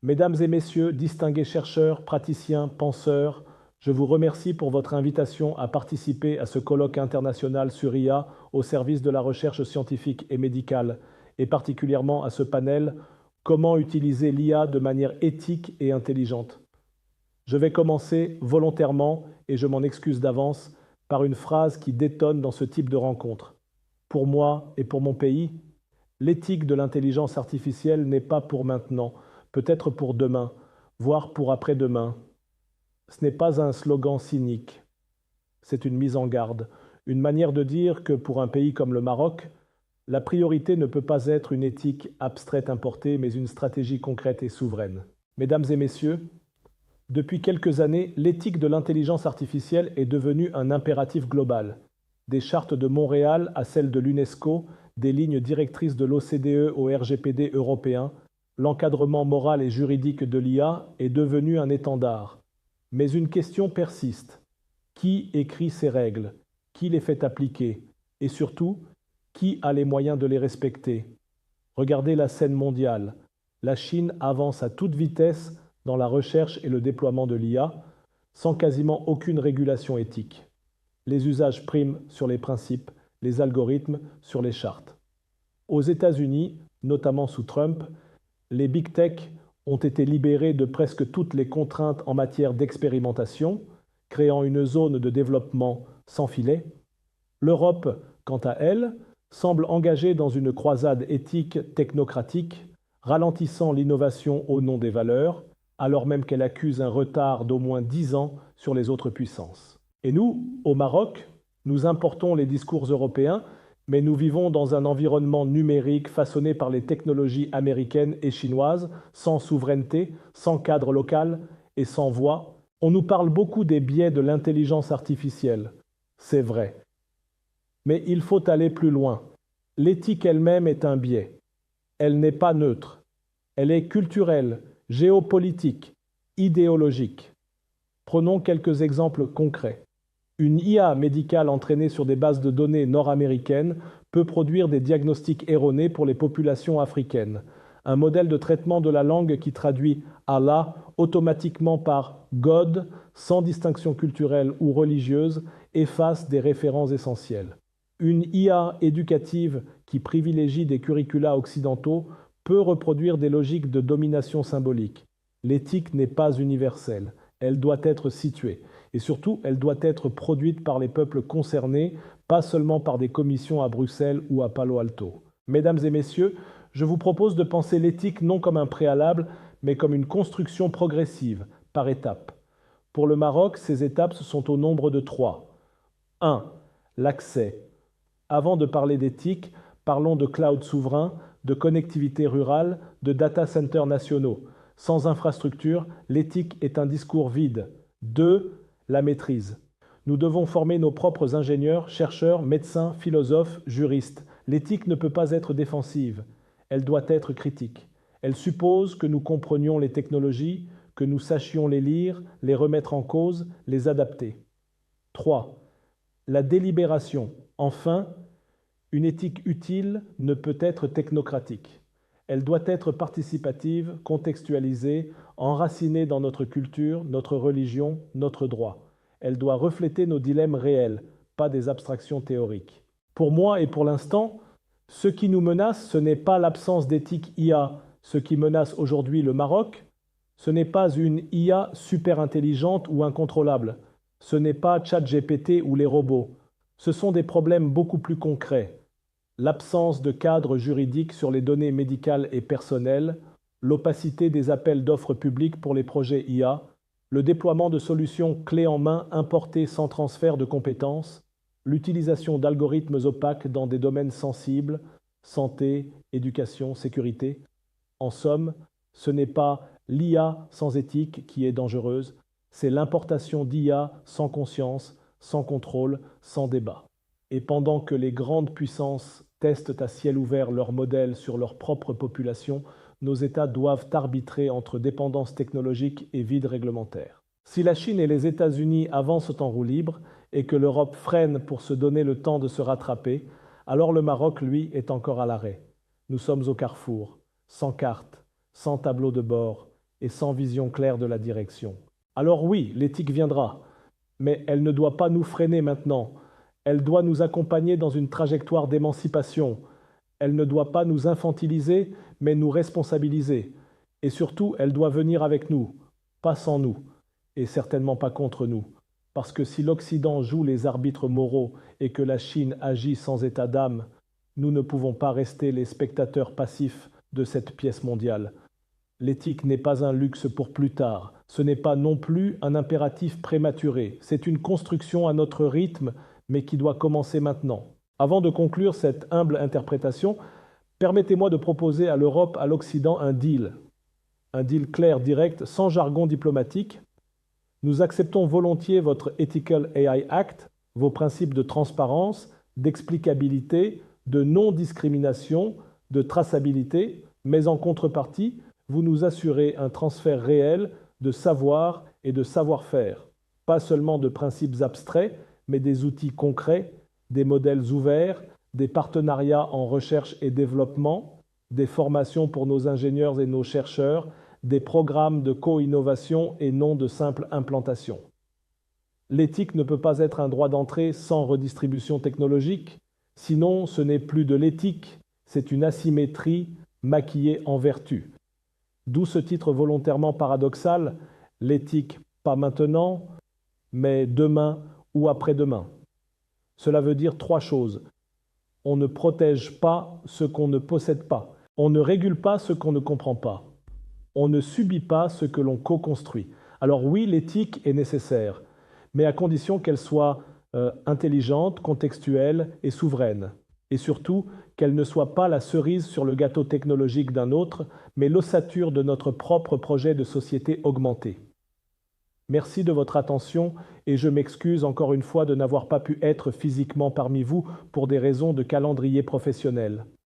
Mesdames et messieurs, distingués chercheurs, praticiens, penseurs, je vous remercie pour votre invitation à participer à ce colloque international sur IA au service de la recherche scientifique et médicale, et particulièrement à ce panel Comment utiliser l'IA de manière éthique et intelligente. Je vais commencer volontairement, et je m'en excuse d'avance, par une phrase qui détonne dans ce type de rencontre. Pour moi et pour mon pays, l'éthique de l'intelligence artificielle n'est pas pour maintenant, peut-être pour demain, voire pour après-demain. Ce n'est pas un slogan cynique, c'est une mise en garde, une manière de dire que pour un pays comme le Maroc, la priorité ne peut pas être une éthique abstraite importée, mais une stratégie concrète et souveraine. Mesdames et messieurs, depuis quelques années, l'éthique de l'intelligence artificielle est devenue un impératif global. Des chartes de Montréal à celles de l'UNESCO, des lignes directrices de l'OCDE au RGPD européen, l'encadrement moral et juridique de l'IA est devenu un étendard. Mais une question persiste. Qui écrit ces règles? Qui les fait appliquer? Et surtout, qui a les moyens de les respecter? Regardez la scène mondiale. La Chine avance à toute vitesse dans la recherche et le déploiement de l'IA, sans quasiment aucune régulation éthique. Les usages priment sur les principes, les algorithmes sur les chartes. Aux États-Unis, notamment sous Trump, les big tech ont été libérés de presque toutes les contraintes en matière d'expérimentation, créant une zone de développement sans filet. L'Europe, quant à elle, semble engagée dans une croisade éthique technocratique, ralentissant l'innovation au nom des valeurs, alors même qu'elle accuse un retard d'au moins 10 ans sur les autres puissances. Et nous, au Maroc, nous importons les discours européens, mais nous vivons dans un environnement numérique façonné par les technologies américaines et chinoises, sans souveraineté, sans cadre local et sans voix. On nous parle beaucoup des biais de l'intelligence artificielle. C'est vrai. Mais il faut aller plus loin. L'éthique elle-même est un biais. Elle n'est pas neutre. Elle est culturelle, géopolitique, idéologique. Prenons quelques exemples concrets. Une IA médicale entraînée sur des bases de données nord-américaines peut produire des diagnostics erronés pour les populations africaines. Un modèle de traitement de la langue qui traduit Allah automatiquement par God, sans distinction culturelle ou religieuse, efface des références essentielles. Une IA éducative qui privilégie des curricula occidentaux peut reproduire des logiques de domination symbolique. L'éthique n'est pas universelle, elle doit être située. Et surtout, elle doit être produite par les peuples concernés, pas seulement par des commissions à Bruxelles ou à Palo Alto. Mesdames et messieurs, je vous propose de penser l'éthique non comme un préalable, mais comme une construction progressive, par étapes. Pour le Maroc, ces étapes sont au nombre de 3. 1. L'accès. Avant de parler d'éthique, parlons de cloud souverain, de connectivité rurale, de data centers nationaux. Sans infrastructure, l'éthique est un discours vide. 2. La maîtrise. Nous devons former nos propres ingénieurs, chercheurs, médecins, philosophes, juristes. L'éthique ne peut pas être défensive, elle doit être critique. Elle suppose que nous comprenions les technologies, que nous sachions les lire, les remettre en cause, les adapter. 3. La délibération. Enfin, une éthique utile ne peut être technocratique. Elle doit être participative, contextualisée, enracinée dans notre culture, notre religion, notre droit. Elle doit refléter nos dilemmes réels, pas des abstractions théoriques. Pour moi et pour l'instant, ce qui nous menace, ce n'est pas l'absence d'éthique IA. Ce qui menace aujourd'hui le Maroc, ce n'est pas une IA super intelligente ou incontrôlable. Ce n'est pas ChatGPT ou les robots. Ce sont des problèmes beaucoup plus concrets. L'absence de cadre juridique sur les données médicales et personnelles, l'opacité des appels d'offres publics pour les projets IA, le déploiement de solutions clés en main importées sans transfert de compétences, l'utilisation d'algorithmes opaques dans des domaines sensibles, santé, éducation, sécurité. En somme, ce n'est pas l'IA sans éthique qui est dangereuse, c'est l'importation d'IA sans conscience, sans contrôle, sans débat. Et pendant que les grandes puissances testent à ciel ouvert leurs modèles sur leur propre population, nos États doivent arbitrer entre dépendance technologique et vide réglementaire. Si la Chine et les États-Unis avancent en roue libre et que l'Europe freine pour se donner le temps de se rattraper, alors le Maroc, lui, est encore à l'arrêt. Nous sommes au carrefour, sans carte, sans tableau de bord, et sans vision claire de la direction. Alors oui, l'éthique viendra, mais elle ne doit pas nous freiner maintenant. Elle doit nous accompagner dans une trajectoire d'émancipation. Elle ne doit pas nous infantiliser, mais nous responsabiliser. Et surtout, elle doit venir avec nous, pas sans nous, et certainement pas contre nous. Parce que si l'Occident joue les arbitres moraux et que la Chine agit sans état d'âme, nous ne pouvons pas rester les spectateurs passifs de cette pièce mondiale. L'éthique n'est pas un luxe pour plus tard, ce n'est pas non plus un impératif prématuré, c'est une construction à notre rythme, mais qui doit commencer maintenant. Avant de conclure cette humble interprétation, permettez-moi de proposer à l'Europe, à l'Occident, un deal clair, direct, sans jargon diplomatique. Nous acceptons volontiers votre Ethical AI Act, vos principes de transparence, d'explicabilité, de non-discrimination, de traçabilité, mais en contrepartie, vous nous assurez un transfert réel de savoir et de savoir-faire, pas seulement de principes abstraits, mais des outils concrets, des modèles ouverts, des partenariats en recherche et développement, des formations pour nos ingénieurs et nos chercheurs, des programmes de co-innovation et non de simple implantation. L'éthique ne peut pas être un droit d'entrée sans redistribution technologique, sinon ce n'est plus de l'éthique, c'est une asymétrie maquillée en vertu. D'où ce titre volontairement paradoxal, l'éthique pas maintenant, mais demain ou après-demain. Cela veut dire trois choses. On ne protège pas ce qu'on ne possède pas. On ne régule pas ce qu'on ne comprend pas. On ne subit pas ce que l'on co-construit. Alors oui, l'éthique est nécessaire, mais à condition qu'elle soit intelligente, contextuelle et souveraine. Et surtout, qu'elle ne soit pas la cerise sur le gâteau technologique d'un autre, mais l'ossature de notre propre projet de société augmentée. Merci de votre attention et je m'excuse encore une fois de n'avoir pas pu être physiquement parmi vous pour des raisons de calendrier professionnel.